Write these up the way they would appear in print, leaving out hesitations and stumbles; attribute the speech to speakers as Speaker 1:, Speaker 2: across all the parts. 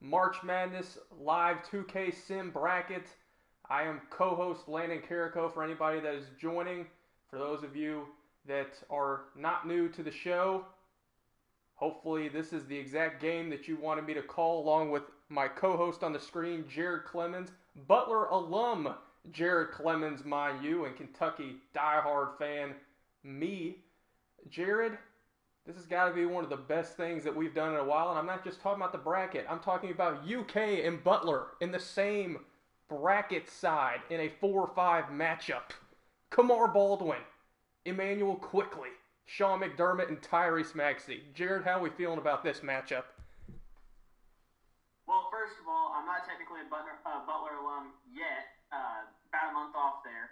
Speaker 1: March Madness Live 2K Sim Bracket. I am co-host Landon Carrico for anybody that is joining. For those of you that are not new to the show, hopefully this is the exact game that you wanted me to call, along with my co-host on the screen, Jared Clemens. Butler alum Jared Clemens, mind you, and Kentucky diehard fan me. Jared, this has got to be one of the best things that we've done in a while, and I'm not just talking about the bracket. I'm talking about UK and Butler in the same bracket side in a 4-5 matchup. Kamar Baldwin, Emmanuel Quickley, Sean McDermott, and Tyrese Maxey. Jared, how are we feeling about this matchup?
Speaker 2: Well, first of all, I'm not technically a Butler alum yet. About a month off there.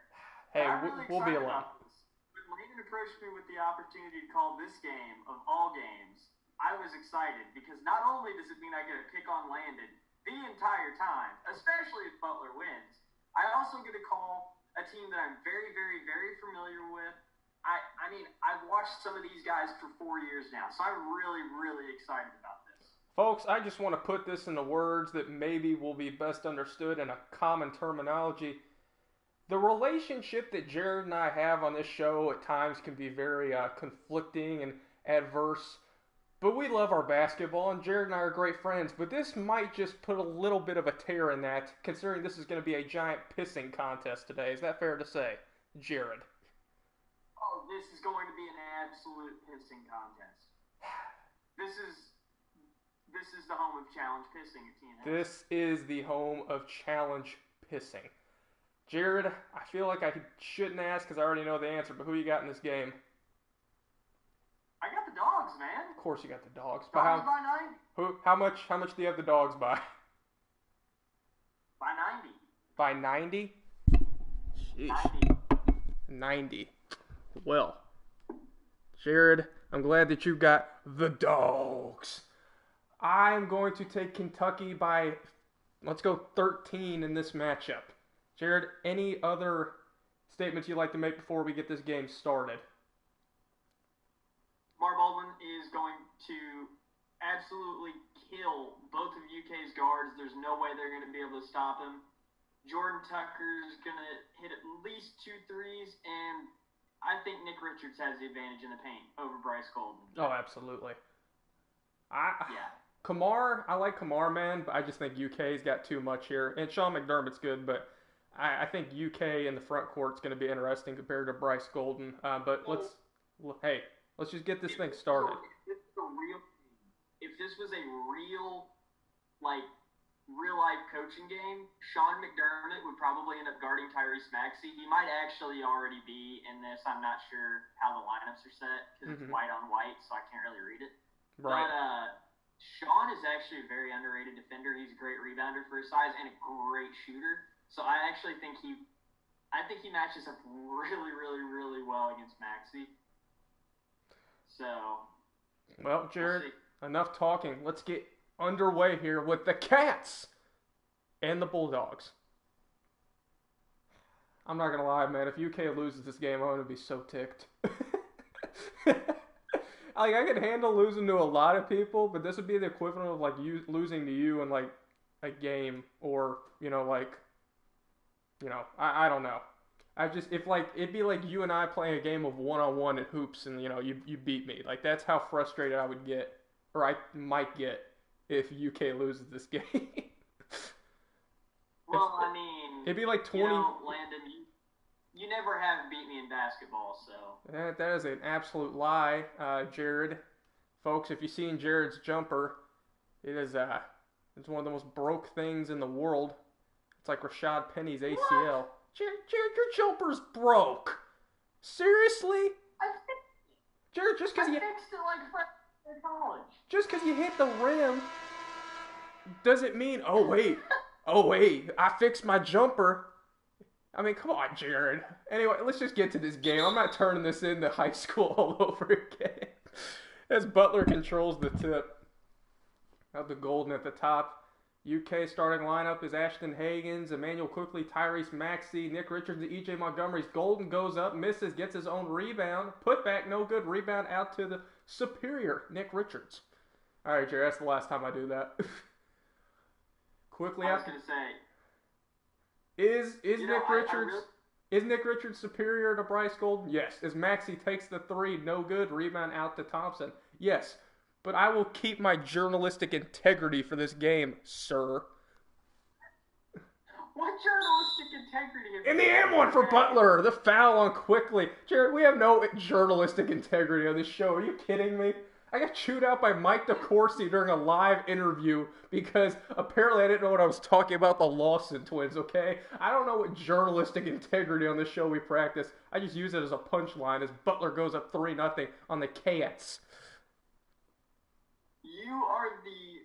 Speaker 1: Hey,
Speaker 2: I'm really
Speaker 1: we'll be
Speaker 2: excited
Speaker 1: alum.
Speaker 2: about this. When Landon approached me with the opportunity to call this game of all games, I was excited because not only does it mean I get to pick on Landon the entire time, especially if Butler wins, I also get to call a team that I'm very, very, very familiar with. I mean, I've watched some of these guys for 4 years now, so I'm really, really excited about this.
Speaker 1: Folks, I just want to put this into words that maybe will be best understood in a common terminology. The relationship that Jared and I have on this show at times can be very conflicting and adverse, but we love our basketball, and Jared and I are great friends, but this might just put a little bit of a tear in that, considering this is going to be a giant pissing contest today. Is that fair to say, Jared?
Speaker 2: Oh, this is going to be an absolute pissing contest. This is the home of challenge pissing at TNS.
Speaker 1: This is the home of challenge pissing. Jared, I feel like I shouldn't ask because I already know the answer, but who you got in this game?
Speaker 2: I got the dogs, man.
Speaker 1: Of course you got the dogs.
Speaker 2: Dogs by 90.
Speaker 1: How much do you have the dogs by?
Speaker 2: By 90.
Speaker 1: By 90?
Speaker 2: Jeez.
Speaker 1: 90. Well, Jared, I'm glad that you got the dogs. I'm going to take Kentucky by, let's go 13 in this matchup. Jared, any other statements you'd like to make before we get this game started?
Speaker 2: Kamar Baldwin is going to absolutely kill both of UK's guards. There's no way they're going to be able to stop him. Jordan Tucker's going to hit at least 2 threes, and I think Nick Richards has the advantage in the paint over Bryce Golden.
Speaker 1: Oh, absolutely.
Speaker 2: Yeah.
Speaker 1: Kamar, I like Kamar, man, but I just think UK's got too much here. And Sean McDermott's good, but I think UK in the front court's going to be interesting compared to Bryce Golden. But let's just get this thing started.
Speaker 2: If this was a real life coaching game, Sean McDermott would probably end up guarding Tyrese Maxey. He might actually already be in this. I'm not sure how the lineups are set because it's white on white, so I can't really read it.
Speaker 1: Right.
Speaker 2: But Sean is actually a very underrated defender. He's a great rebounder for his size and a great shooter. So I actually think he matches up really, really, really well against Maxey. So,
Speaker 1: well, Jared, enough talking. Let's get underway here with the Cats and the Bulldogs. I'm not going to lie, man. If UK loses this game, I'm going to be so ticked. I can handle losing to a lot of people, but this would be the equivalent of you losing to you in a game, or I don't know. It'd be like you and I playing a game of one-on-one at hoops, and you beat me. That's how frustrated I would get, or I might get, if UK loses this game.
Speaker 2: Well, I mean,
Speaker 1: it'd be like 20.
Speaker 2: Landon, you never have beat me in basketball, so.
Speaker 1: That is an absolute lie, Jared. Folks, if you've seen Jared's jumper, it's one of the most broke things in the world. It's like Rashad Penny's ACL.
Speaker 2: What?
Speaker 1: Jared, your jumper's broke. Seriously? Jared, just because
Speaker 2: I fixed it like freshman in college.
Speaker 1: Just because you hit the rim doesn't mean, oh wait, I fixed my jumper. I mean, come on, Jared. Anyway, let's just get to this game. I'm not turning this into high school all over again. As Butler controls the tip of the Golden at the top. UK starting lineup is Ashton Hagans, Emmanuel Quickley, Tyrese Maxey, Nick Richards, and E.J. Montgomery's Golden goes up, misses, gets his own rebound. Put back, no good. Rebound out to the superior Nick Richards. All right, Jerry, that's the last time I do that. Quickly
Speaker 2: I was
Speaker 1: after.
Speaker 2: going to say,
Speaker 1: Is
Speaker 2: you know,
Speaker 1: Nick Richards is Nick Richards superior to Bryce Golden? Yes. Is Maxey takes the three, no good, rebound out to Thompson? Yes. But I will keep my journalistic integrity for this game, sir.
Speaker 2: what journalistic integrity have
Speaker 1: In the
Speaker 2: you
Speaker 1: and one for
Speaker 2: had?
Speaker 1: Butler, the foul on Quickly. Jared, we have no journalistic integrity on this show. Are you kidding me? I got chewed out by Mike DeCourcy during a live interview because apparently I didn't know what I was talking about the Lawson twins, okay? I don't know what journalistic integrity on this show we practice. I just use it as a punchline as Butler goes up 3-0 on the Cats.
Speaker 2: You are the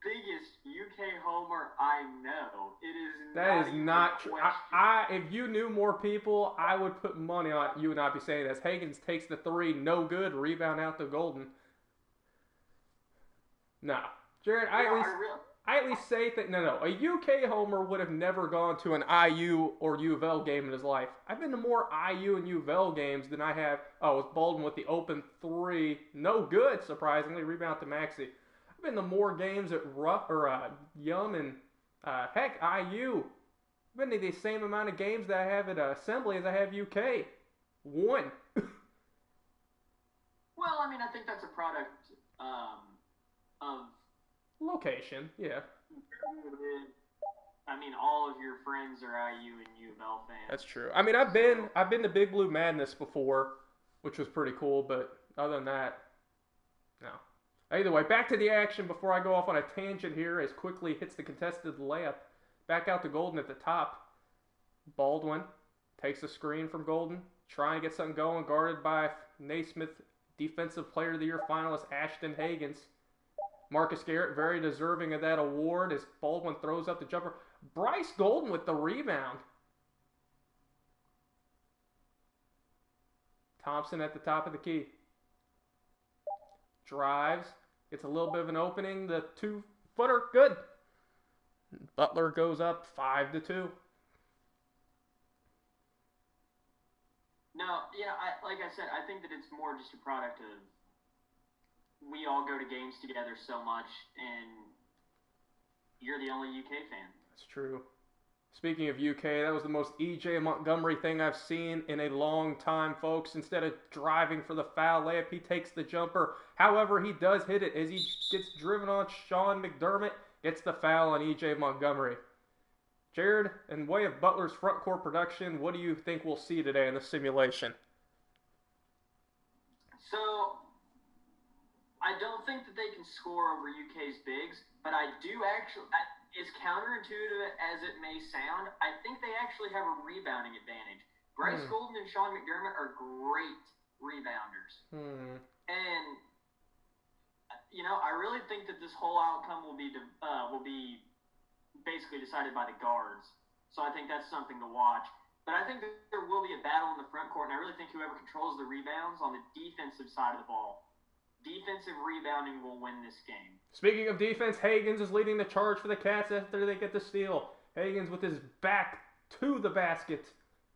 Speaker 2: biggest UK homer I know. It is
Speaker 1: That is
Speaker 2: even
Speaker 1: not
Speaker 2: a
Speaker 1: true.
Speaker 2: question.
Speaker 1: If you knew more people, I would put money on it. You would not be saying this. Higgins takes the three, no good, rebound out to Golden. No. Jared, I at least say that, no. A UK homer would have never gone to an IU or U of L game in his life. I've been to more IU and U of L games than I have, it's Baldwin with the open three, no good, surprisingly, rebound to Maxey. I've been to more games at Yum and, heck, IU. I've been to the same amount of games that I have at Assembly as I have UK. One.
Speaker 2: Well, I mean, I think that's a product of
Speaker 1: Location, yeah.
Speaker 2: I mean, all of your friends are IU and U of L fans.
Speaker 1: That's true. I mean, I've been to Big Blue Madness before, which was pretty cool, but other than that, no. Either way, back to the action before I go off on a tangent here as Quickly hits the contested layup. Back out to Golden at the top. Baldwin takes a screen from Golden, trying to get something going, guarded by Naismith Defensive Player of the Year finalist Ashton Higgins. Marcus Garrett, very deserving of that award as Baldwin throws up the jumper. Bryce Golden with the rebound. Thompson at the top of the key. Drives. Gets a little bit of an opening. The 2-footer, good. Butler goes up 5-2.
Speaker 2: No, yeah, like I said, I think that it's more just a product of we all go to games together so much, and you're the only UK fan.
Speaker 1: That's true. Speaking of UK, that was the most E.J. Montgomery thing I've seen in a long time, folks. Instead of driving for the foul layup, he takes the jumper. However, he does hit it as he gets driven on Sean McDermott, gets the foul on E.J. Montgomery. Jared, in way of Butler's front court production, what do you think we'll see today in the simulation?
Speaker 2: So, I don't think that they can score over UK's bigs, but I do actually, as counterintuitive as it may sound, I think they actually have a rebounding advantage. Bryce Golden and Sean McDermott are great rebounders. And, you know, I really think that this whole outcome will be basically decided by the guards. So I think that's something to watch. But I think that there will be a battle in the front court, and I really think whoever controls the rebounds on the defensive side of the ball, defensive rebounding will win this game.
Speaker 1: Speaking of defense, Higgins is leading the charge for the Cats after they get the steal. Higgins with his back to the basket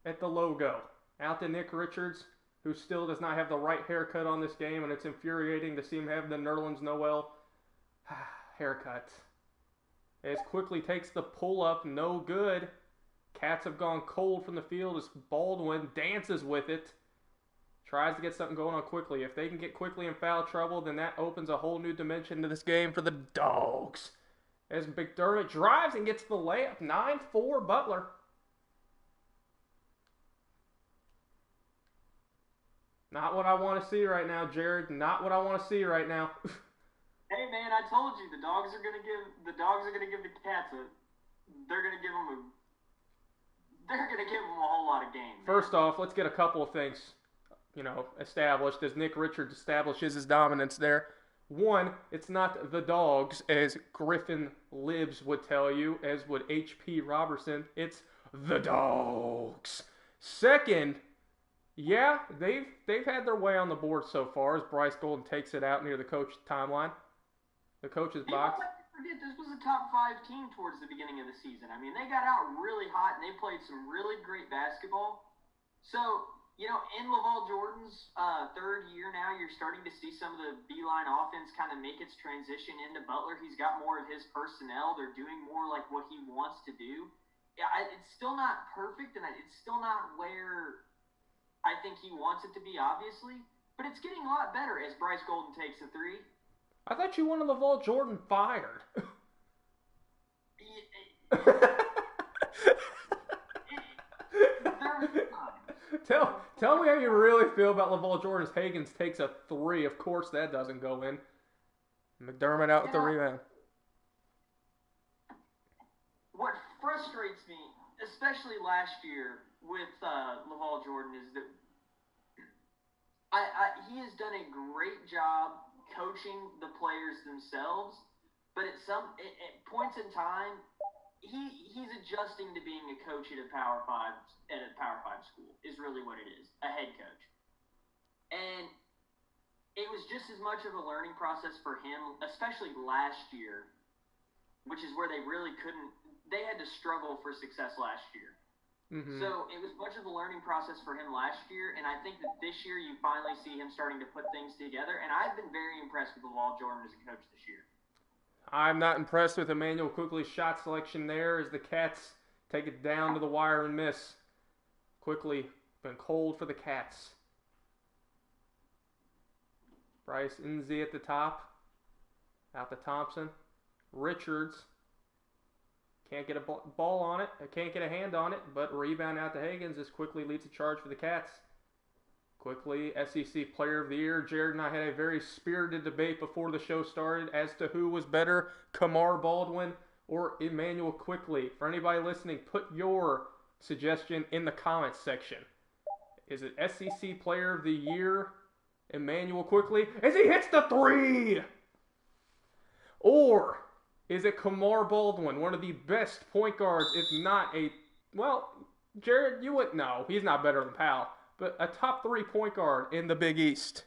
Speaker 1: at the logo. Out to Nick Richards, who still does not have the right haircut on this game, and it's infuriating to see him have the Nerlens Noel haircut. As Quickly takes the pull-up, no good. Cats have gone cold from the field as Baldwin dances with it. Tries to get something going on Quickly. If they can get Quickly in foul trouble, then that opens a whole new dimension to this game for the Dogs. As McDermott drives and gets the layup. 9-4 Butler. Not what I want to see right now, Jared. Not what I want to see right now.
Speaker 2: Hey man, I told you the dogs are gonna give the Cats they're gonna give them a whole lot of games.
Speaker 1: First off, let's get a couple of things, established as Nick Richards establishes his dominance there. One, it's not the Dogs, as Griffin Libs would tell you, as would H.P. Robertson. It's the Dogs. Second, yeah, they've had their way on the board so far as Bryce Golden takes it out near the coach's timeline. The coach's box.
Speaker 2: Forget this was a top 5 team towards the beginning of the season. I mean, they got out really hot and they played some really great basketball. So in Laval Jordan's third year now, you're starting to see some of the Beeline offense kind of make its transition into Butler. He's got more of his personnel. They're doing more like what he wants to do. Yeah, it's still not perfect, and it's still not where I think he wants it to be, obviously. But it's getting a lot better as Bryce Golden takes a three.
Speaker 1: I thought you wanted Laval Jordan fired. Tell me how you really feel about Laval Jordan. Higgins takes a three. Of course that doesn't go in. McDermott out with the rebound.
Speaker 2: What frustrates me, especially last year with Laval Jordan, is that he has done a great job coaching the players themselves, but at points in time, he's adjusting to being a coach at a Power 5 school is really what it is, a head coach. And it was just as much of a learning process for him, especially last year, which is where they had to struggle for success last year. Mm-hmm. So it was much of a learning process for him last year, and I think that this year you finally see him starting to put things together, and I've been very impressed with Laval Jordan as a coach this year.
Speaker 1: I'm not impressed with Emmanuel Quickly's shot selection there as the Cats take it down to the wire and miss. Quickly been cold for the Cats. Bryce Nze at the top. Out to Thompson. Richards. Can't get a ball on it. Can't get a hand on it, but rebound out to Higgins as Quickly leads the charge for the Cats. Quickly, SEC Player of the Year. Jared and I had a very spirited debate before the show started as to who was better, Kamar Baldwin or Emmanuel Quickly. For anybody listening, put your suggestion in the comments section. Is it SEC Player of the Year, Emmanuel Quickly, as he hits the three? Or is it Kamar Baldwin, one of the best point guards, if not Jared, you wouldn't know. He's not better than Powell. But a top 3 point guard in the Big East.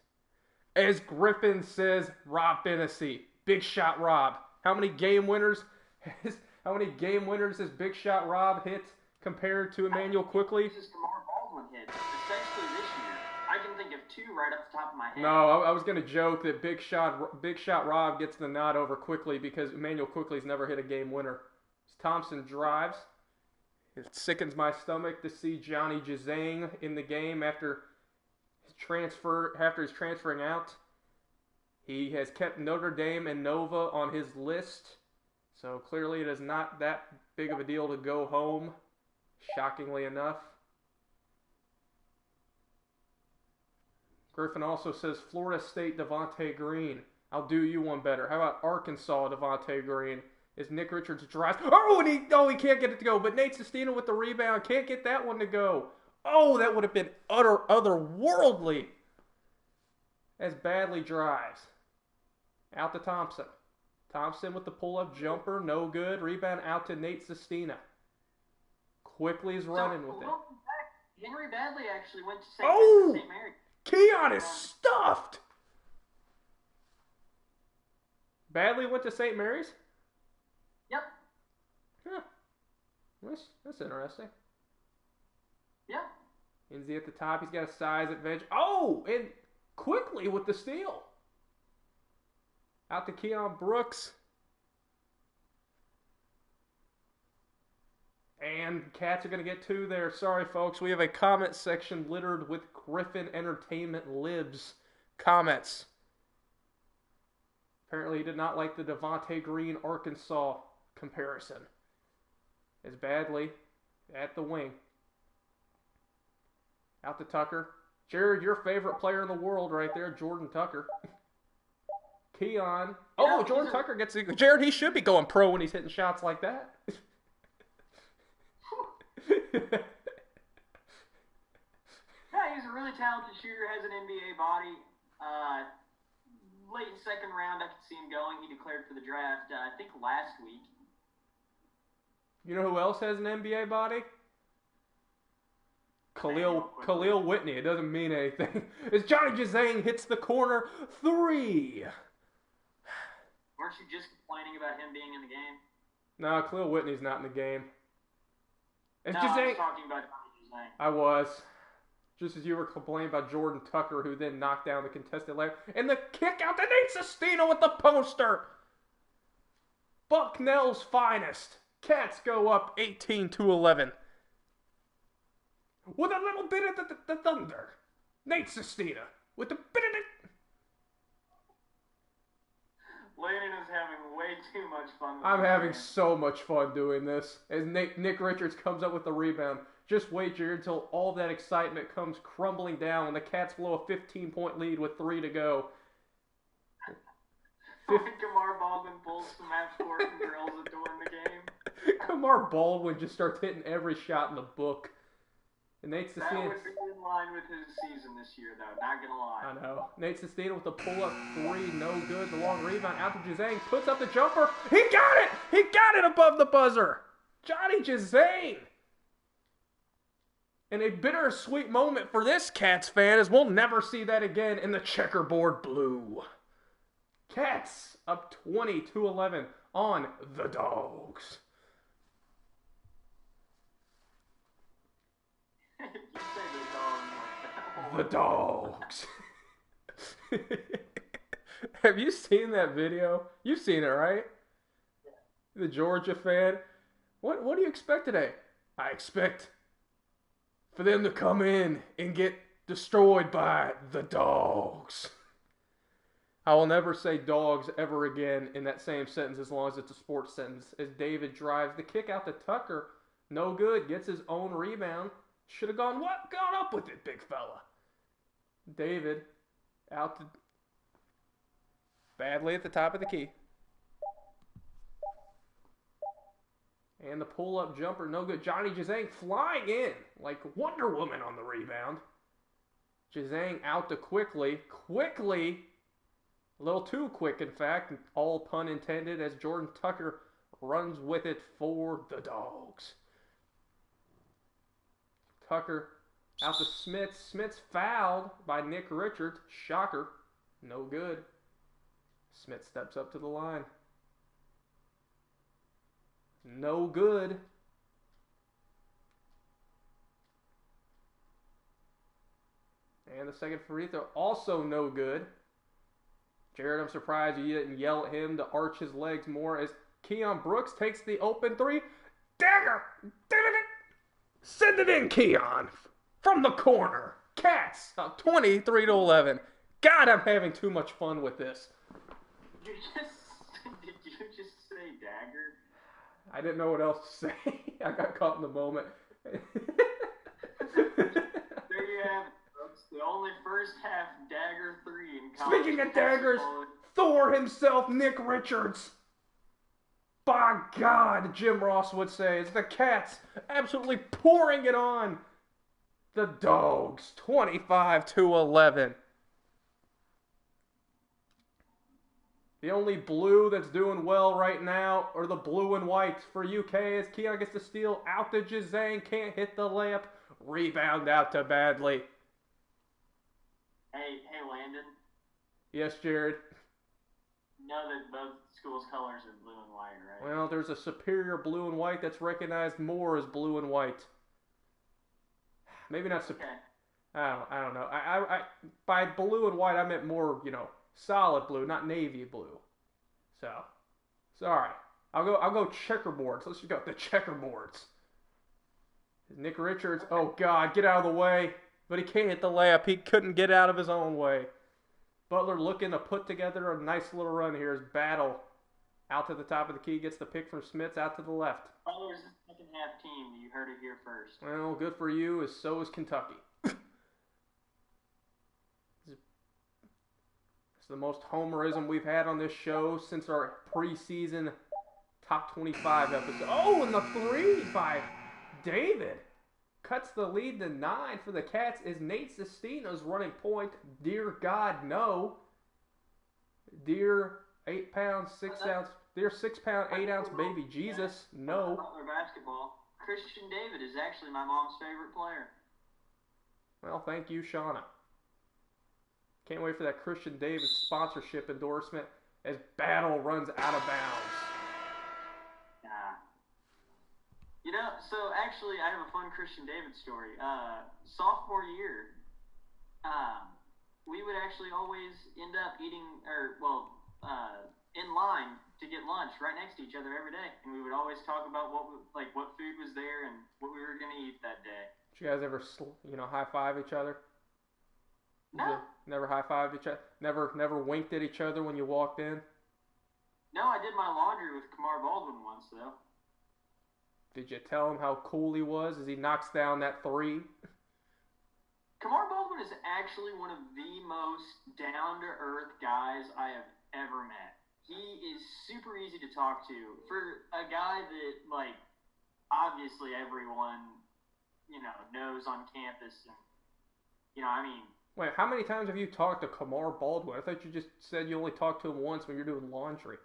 Speaker 1: As Griffin says, Rob Hennessy. Big Shot Rob. How many game winners has Big Shot Rob hit compared to Emmanuel Quickly?
Speaker 2: This is Kamar Baldwin hit, especially this year. I can think of 2 right off the top of my head.
Speaker 1: No, I was going to joke that Big Shot Rob gets the nod over Quickly because Emmanuel Quickly's never hit a game winner. As Thompson drives. It sickens my stomach to see Johnny Juzang in the game after he's transferring out. He has kept Notre Dame and Nova on his list, so clearly it is not that big of a deal to go home, shockingly enough. Griffin also says Florida State Devontae Green. I'll do you one better. How about Arkansas Devontae Green? As Nick Richards drives. He can't get it to go. But Nate Sestina with the rebound. Can't get that one to go. Oh, that would have been otherworldly. As Badley drives. Out to Thompson. Thompson with the pull-up jumper. No good. Rebound out to Nate Sestina. Quickly is running with it.
Speaker 2: Henry Badley actually went to St. Mary.
Speaker 1: Keon is stuffed. Badley went to St. Mary's?
Speaker 2: Yep.
Speaker 1: Huh. That's interesting.
Speaker 2: Yeah.
Speaker 1: Nze at the top. He's got a size advantage. Oh, and Quickly with the steal. Out to Keon Brooks. And Cats are going to get 2 there. Sorry, folks. We have a comment section littered with Griffin Entertainment Libs comments. Apparently he did not like the Devontae Green Arkansas comparison. As Badley at the wing. Out to Tucker. Jared, your favorite player in the world right there, Jordan Tucker. Keon. Oh, Jordan Tucker gets it. Jared, he should be going pro when he's hitting shots like that.
Speaker 2: Yeah, he's a really talented shooter, has an NBA body. Late second round, I could see him going. He declared for the draft, I think, last week.
Speaker 1: You know who else has an NBA body? Khalil Whitney. It doesn't mean anything. As Johnny Juzang hits the corner 3.
Speaker 2: Weren't you just complaining about him being in the game?
Speaker 1: No, Khalil Whitney's not in the game.
Speaker 2: I was talking about Johnny Juzang.
Speaker 1: I was. Just as you were complaining about Jordan Tucker, who then knocked down the contested layup. And the kick out to Nate Sestina with the poster. Bucknell's finest. Cats go up 18-11. With a little bit of the thunder. Nate Sestina with a bit of the...
Speaker 2: Landon is having way too much fun.
Speaker 1: I'm having so much fun doing this. As Nick Richards comes up with the rebound. Just wait, Jared, until all that excitement comes crumbling down when the Cats blow a 15-point lead with 3 to go.
Speaker 2: Kamar Baldwin pulls some match court and drills it to win the game.
Speaker 1: Kamar Baldwin just starts hitting every shot in the book. And Nate Sestina...
Speaker 2: That would be in line with his season this year, though. Not gonna lie.
Speaker 1: I know. Nate Sestina with the pull-up 3, no good. The long rebound out to Jazang. Puts up the jumper. He got it! He got it above the buzzer! Johnny Jazang! And a bittersweet moment for this Cats fan, as we'll never see that again in the checkerboard blue. Cats up 20-11 on the Dogs.
Speaker 2: You say
Speaker 1: The Dogs. Have you seen that video? You've seen it, right? Yeah. The Georgia fan. What do you expect today? I expect for them to come in and get destroyed by the Dogs. I will never say dogs ever again in that same sentence as long as it's a sports sentence. As David drives the kick out to Tucker. No good. Gets his own rebound. Should have gone up with it, big fella. David out to... badly at the top of the key. And the pull-up jumper, no good. Johnny Jazang flying in like Wonder Woman on the rebound. Jazang out to Quickly. Quickly, a little too quick, in fact. All pun intended, as Jordan Tucker runs with it for the Dogs. Tucker out to Smits. Smits fouled by Nick Richards. Shocker. No good. Smits steps up to the line. No good. And the second free throw also no good. Jared, I'm surprised you didn't yell at him to arch his legs more as Keon Brooks takes the open 3. Dagger! Send it in, Keon! From the corner. Cats up 23-11. God, I'm having too much fun with this.
Speaker 2: Did you just say dagger?
Speaker 1: I didn't know what else to say. I got caught in the moment.
Speaker 2: There you have it, folks. The only first half dagger 3 in college.
Speaker 1: Speaking of daggers, Thor himself, Nick Richards. By God, Jim Ross would say, it's the Cats absolutely pouring it on the Dogs, 25-11. The only blue that's doing well right now are the blue and white for UK as Keon gets the steal out to Jazang, can't hit the layup, rebound out to Badley.
Speaker 2: Hey, Landon.
Speaker 1: Yes, Jared.
Speaker 2: You know that both schools' colors are blue and white, right?
Speaker 1: Well, there's a superior blue and white that's recognized more as blue and white. Maybe not superior.
Speaker 2: Okay.
Speaker 1: I don't know. I by blue and white I meant more, solid blue, not navy blue. So, sorry. I'll go checkerboards. Let's just go the checkerboards. Nick Richards. Oh God, get out of the way. But he can't hit the layup. He couldn't get out of his own way. Butler looking to put together a nice little run here as Battle out to the top of the key, gets the pick from Smits out to the left.
Speaker 2: Butler's the second half team. You heard it here first.
Speaker 1: Well, good for you, as so is Kentucky. It's the most homerism we've had on this show since our preseason top 25 episode. Oh, and the 3 by David cuts the lead to 9 for the Cats as Nate Sestina's running point. Dear God, no. Dear 8 pound, 6 ounce. Dear 6 pound, 8 ounce baby Jesus, no.
Speaker 2: Butler basketball. Christian David is actually my mom's favorite player.
Speaker 1: Well, thank you, Shauna. Can't wait for that Christian David sponsorship endorsement as Battle runs out of bounds.
Speaker 2: Nah. So actually, I have a fun Christian David story. Sophomore year, we would actually always end up eating, in line to get lunch right next to each other every day, and we would always talk about what food was there and what we were gonna eat that day.
Speaker 1: Did you guys ever, high five each other?
Speaker 2: No.
Speaker 1: Never high fived each other. Never winked at each other when you walked in.
Speaker 2: No, I did my laundry with Kamar Baldwin once though.
Speaker 1: Did you tell him how cool he was as he knocks down that three?
Speaker 2: Kamar Baldwin is actually one of the most down-to-earth guys I have ever met. He is super easy to talk to. For a guy that, obviously everyone, knows on campus. And,
Speaker 1: Wait, how many times have you talked to Kamar Baldwin? I thought you just said you only talked to him once when you're doing laundry.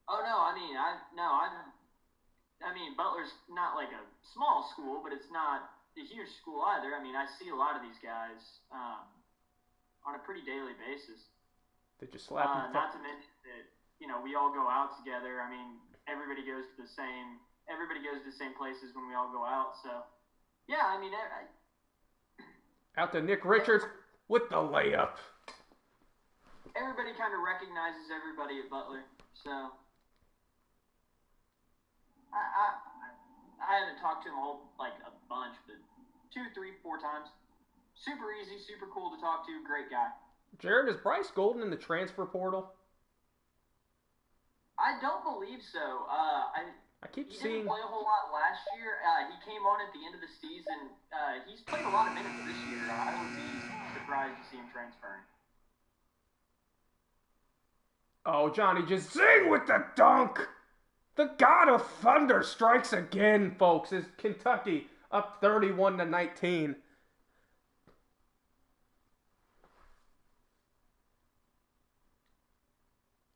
Speaker 2: Oh, no, Butler's not like a small school, but it's not a huge school either. I see a lot of these guys on a pretty daily basis.
Speaker 1: Did you slap him?
Speaker 2: Not to mention that, we all go out together. Everybody goes to the same places when we all go out. So, yeah,
Speaker 1: out to Nick Richards with the layup.
Speaker 2: Everybody kind of recognizes everybody at Butler. So, I haven't talked to him a bunch, but 2, 3, 4 times. Super easy, super cool to talk to. Great guy.
Speaker 1: Jared, is Bryce Golden in the transfer portal?
Speaker 2: I don't believe so. He didn't play a whole lot last year. He came on at the end of the season. He's played a lot of minutes this year. I would be surprised to see him transferring.
Speaker 1: Oh, Johnny, just zing with the dunk! The God of Thunder strikes again, folks, as Kentucky up 31-19.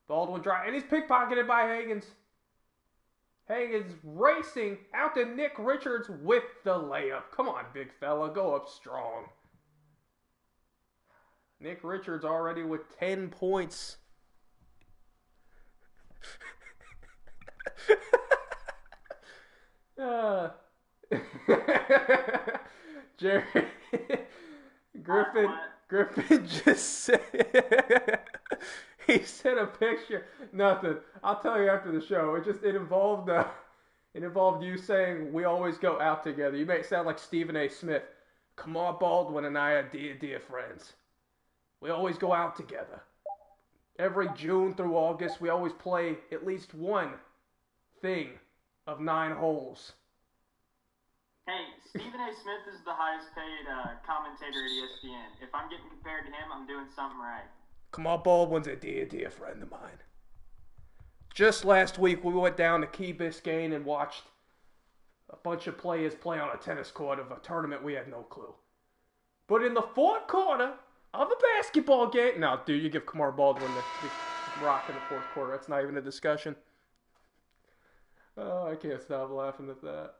Speaker 1: Baldwin drive, and he's pickpocketed by Hagans. Hagans racing out to Nick Richards with the layup. Come on, big fella, go up strong. Nick Richards already with 10 points. Jerry Griffin just said he sent a picture. Nothing. I'll tell you after the show. It involved you saying we always go out together. You make it sound like Stephen A. Smith. Kamar Baldwin and I are dear friends. We always go out together. Every June through August, we always play at least one thing of 9 holes.
Speaker 2: Hey, Stephen A. Smith is the highest paid commentator at ESPN. If I'm getting compared to him, I'm doing something right.
Speaker 1: Kamar Baldwin's a dear friend of mine. Just last week, we went down to Key Biscayne and watched a bunch of players play on a tennis court of a tournament we had no clue. But in the fourth quarter of a basketball game... No, dude, you give Kamar Baldwin the rock in the fourth quarter. That's not even a discussion. Oh, I can't stop laughing at that.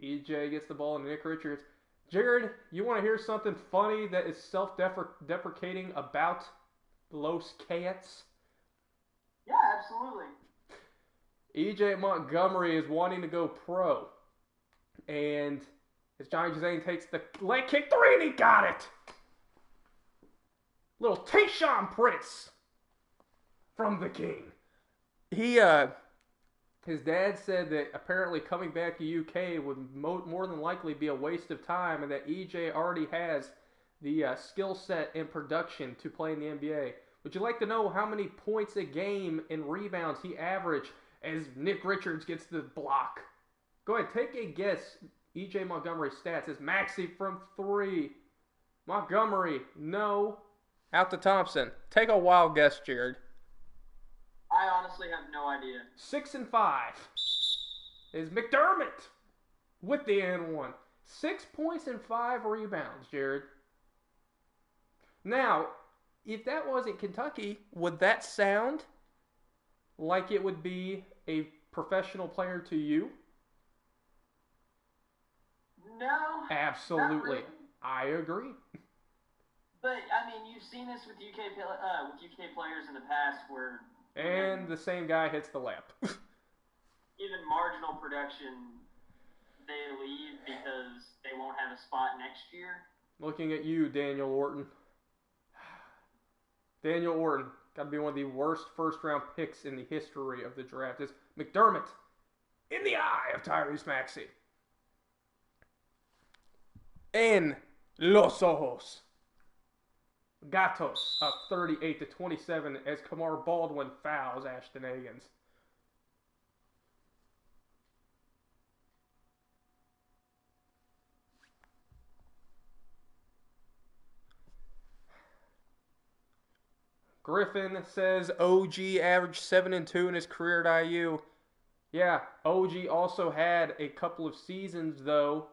Speaker 1: EJ gets the ball to Nick Richards. Jared, you want to hear something funny that is self-deprecating about Los Cats?
Speaker 2: Yeah, absolutely.
Speaker 1: EJ Montgomery is wanting to go pro. And as Johnny Jazane takes the leg kick 3, and he got it. Little Tayshaun Prince from the King. His dad said that apparently coming back to UK would more than likely be a waste of time, and that EJ already has the skill set and production to play in the NBA. Would you like to know how many points a game and rebounds he averaged as Nick Richards gets the block? Go ahead, take a guess. EJ Montgomery's stats is Maxey from 3. Montgomery, no. Out to Thompson. Take a wild guess, Jared.
Speaker 2: I honestly have no idea.
Speaker 1: 6 and 5 is McDermott with the N1. 6 points and 5 rebounds, Jared. Now, if that wasn't Kentucky, would that sound like it would be a professional player to you?
Speaker 2: No.
Speaker 1: Absolutely.
Speaker 2: Really.
Speaker 1: I agree.
Speaker 2: But, you've seen this with UK players in the past where...
Speaker 1: And the same guy hits the layup.
Speaker 2: even marginal production, they leave because they won't have a spot next year.
Speaker 1: Looking at you, Daniel Orton. Daniel Orton, got to be one of the worst first-round picks in the history of the draft. Is McDermott in the eye of Tyrese Maxey. En los ojos. Gatos up 38-27 as Kamar Baldwin fouls Ashton Hagans. Griffin says OG averaged 7-2 in his career at IU. Yeah, OG also had a couple of seasons though,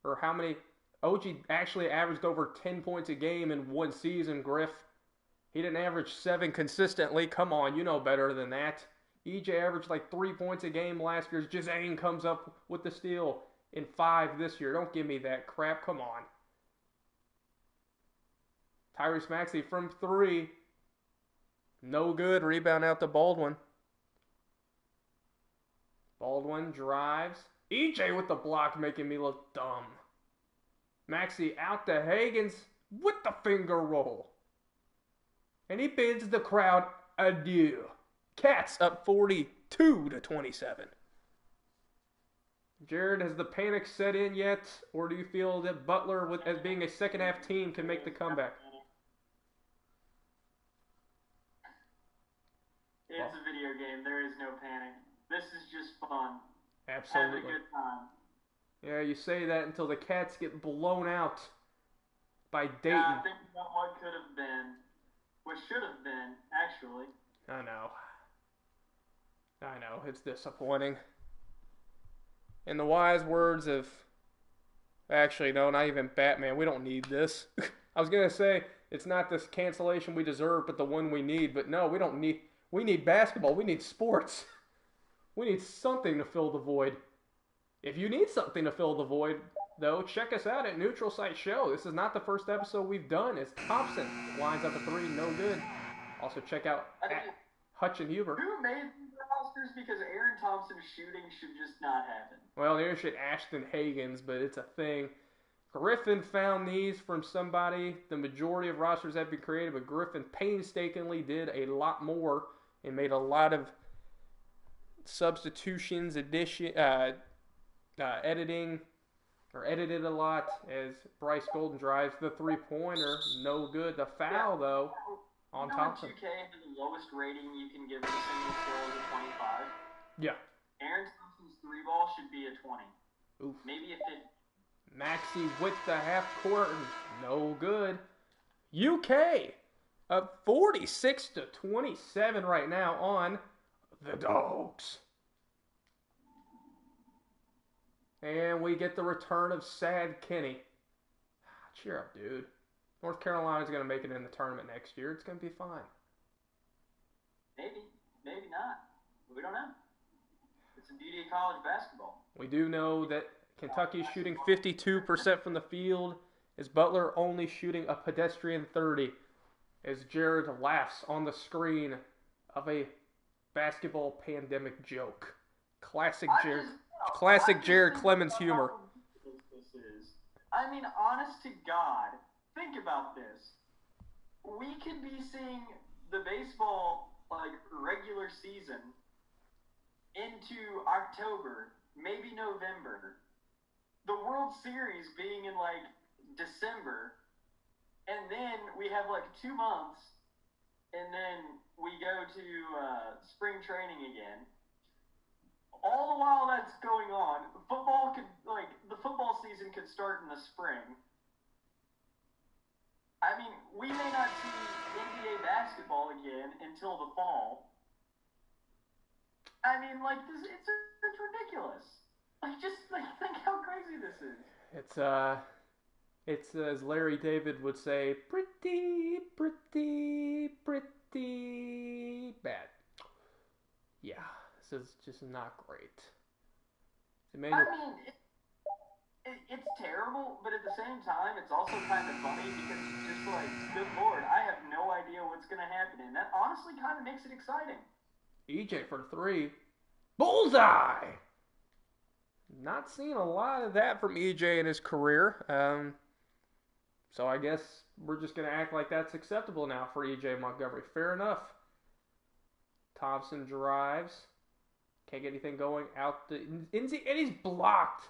Speaker 1: or how many? OG actually averaged over 10 points a game in one season, Griff. He didn't average 7 consistently. Come on, you know better than that. EJ averaged like 3 points a game last year. Jazane comes up with the steal in 5 this year. Don't give me that crap. Come on. Tyrese Maxey from 3. No good. Rebound out to Baldwin. Baldwin drives. EJ with the block making me look dumb. Maxey out to Hagans with the finger roll. And he bids the crowd adieu. Cats up 42-27. Jared, has the panic set in yet? Or do you feel that Butler, as being a second half team, can make the comeback?
Speaker 2: It's a video game. There is no panic. This is just fun.
Speaker 1: Absolutely.
Speaker 2: Have a good time.
Speaker 1: Yeah, you say that until the Cats get blown out by Dayton.
Speaker 2: Yeah, think about what could have been. What should have been, actually.
Speaker 1: I know. It's disappointing. In the wise words of... Actually, no, not even Batman. We don't need this. I was going to say, it's not this cancellation we deserve, but the one we need. But no, we don't need... We need basketball. We need sports. We need something to fill the void. If you need something to fill the void, though, check us out at Neutral Site Show. This is not the first episode we've done. It's Thompson lines up a 3, no good. Also check out Hutch and Huber.
Speaker 2: Who made these rosters? Because Aaron Thompson's shooting should just not happen.
Speaker 1: Well, there's Ashton Hagans, but it's a thing. Griffin found these from somebody. The majority of rosters have been created, but Griffin painstakingly did a lot more and made a lot of substitutions, editing, or edited a lot as Bryce Golden drives the 3-pointer. No good. The foul, though, on Thompson.
Speaker 2: 2K has the lowest rating you can give a single kill is a 25.
Speaker 1: Yeah.
Speaker 2: Aaron Thompson's 3-ball should be a 20.
Speaker 1: Oof.
Speaker 2: Maybe a 50.
Speaker 1: Maxey with the half court. No good. UK up 46-27 right now on the Dogs. And we get the return of Sad Kenny. Cheer up, dude. North Carolina's going to make it in the tournament next year. It's going to be fine.
Speaker 2: Maybe. Maybe not. We don't know. It's the beauty of college basketball.
Speaker 1: We do know that Kentucky's shooting 52% from the field, as Butler only shooting a pedestrian 30, as Jared laughs on the screen of a basketball pandemic joke. Classic Jared Clemens humor.
Speaker 2: I mean, honest to God, think about this. We could be seeing the baseball, regular season into October, maybe November. The World Series being in, December. And then we have, 2 months. And then we go to spring training again. All the while that's going on, the football season could start in the spring. I mean, we may not see NBA basketball again until the fall. I mean, it's ridiculous. Think how crazy this is.
Speaker 1: It's as Larry David would say, pretty bad. Yeah. This is just not great.
Speaker 2: It's terrible, but at the same time, it's also kind of funny because it's just good Lord, I have no idea what's going to happen. And that honestly kind of makes it exciting.
Speaker 1: EJ for 3. Bullseye! Not seeing a lot of that from EJ in his career. So I guess we're just going to act like that's acceptable now for EJ Montgomery. Fair enough. Thompson drives. Can't get anything going out the... And he's blocked.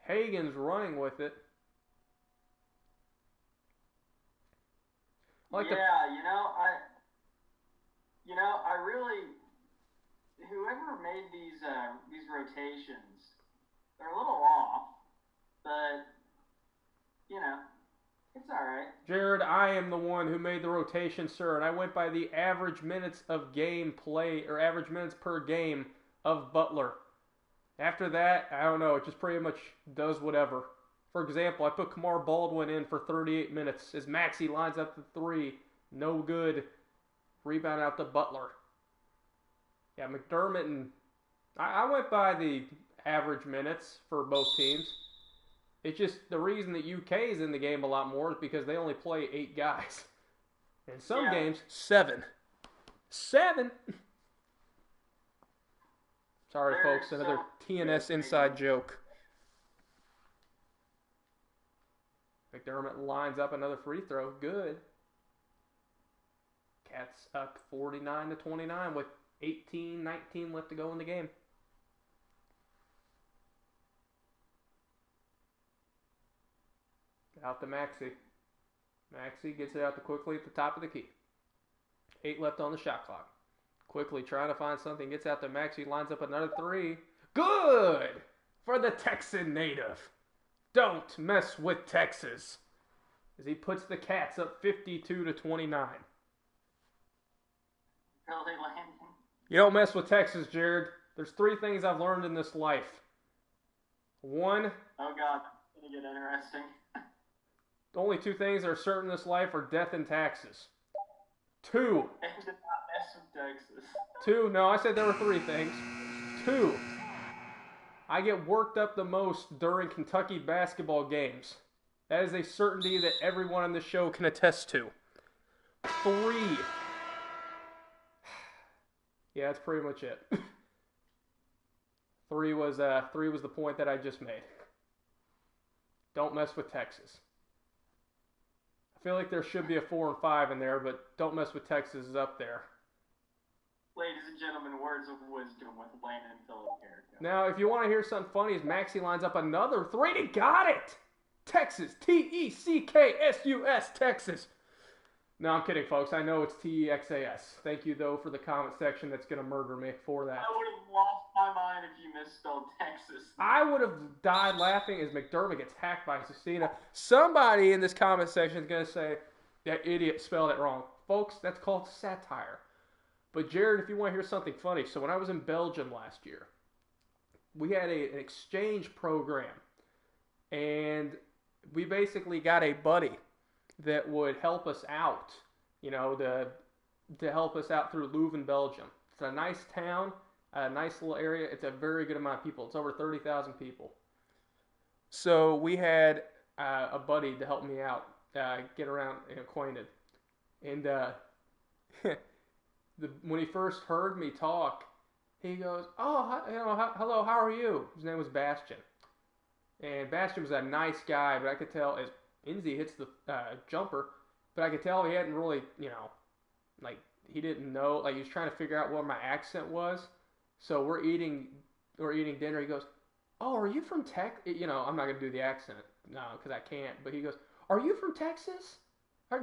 Speaker 1: Hagen's running with it.
Speaker 2: I really, whoever made these rotations, they're a little off, but it's all right.
Speaker 1: Jared, I am the one who made the rotation, sir, and I went by the average minutes of game play or average minutes per game of Butler. After that, I don't know. It just pretty much does whatever. For example, I put Kamar Baldwin in for 38 minutes as Maxey lines up the three. No good. Rebound out to Butler. Yeah, McDermott and... I went by the average minutes for both teams. It's just the reason that UK is in the game a lot more is because they only play 8 guys. In some games, 7. 7! Sorry, folks. Another TNS inside joke. McDermott lines up another free throw. Good. Cats up 49-29 with 18-19 left to go in the game. Out to Maxey. Maxey gets it out to quickly at the top of the key. 8 left on the shot clock. Quickly trying to find something. Gets out to Maxey. Lines up another 3. Good! For the Texan native. Don't mess with Texas. As he puts the Cats up 52-29. You don't mess with Texas, Jared. There's 3 things I've learned in this life. 1.
Speaker 2: Oh, God. It's going to get interesting.
Speaker 1: The only 2 things that are certain in this life are death and taxes. 2.
Speaker 2: And did not mess with Texas.
Speaker 1: 2. No, I said there were 3 things. 2. I get worked up the most during Kentucky basketball games. That is a certainty that everyone on this show can attest to. 3. Yeah, that's pretty much it. 3 was the point that I just made. Don't mess with Texas. I feel like there should be a 4 and 5 in there, but don't mess with Texas is up there.
Speaker 2: Ladies and gentlemen, words of wisdom with Landon Philip here.
Speaker 1: Now, if you want to hear something funny, is Maxey lines up another 3. He got it! Texas. T-E-C-K-S-U-S. Texas. No, I'm kidding, folks. I know it's T-E-X-A-S. Thank you, though, for the comment section that's going to murder me for that.
Speaker 2: I would have lost my mind if you misspelled Texas.
Speaker 1: I would have died laughing as McDermott gets hacked by Cecina. Somebody in this comment section is going to say, that idiot spelled it wrong. Folks, that's called satire. But, Jared, if you want to hear something funny, so when I was in Belgium last year, we had an exchange program. And we basically got a buddy that would help us out, to help us out through Leuven, Belgium. It's a nice town, a nice little area. It's a very good amount of people. It's over 30,000 people. So we had a buddy to help me out, get around and acquainted. And when he first heard me talk, he goes, hello, how are you? His name was Bastian. And Bastian was a nice guy, but I could tell as Inzi hits the jumper, but I could tell he hadn't really, he didn't know, he was trying to figure out what my accent was. So we're eating dinner. He goes, oh, are you from Texas? I'm not going to do the accent, no, because I can't. But he goes, are you from Texas?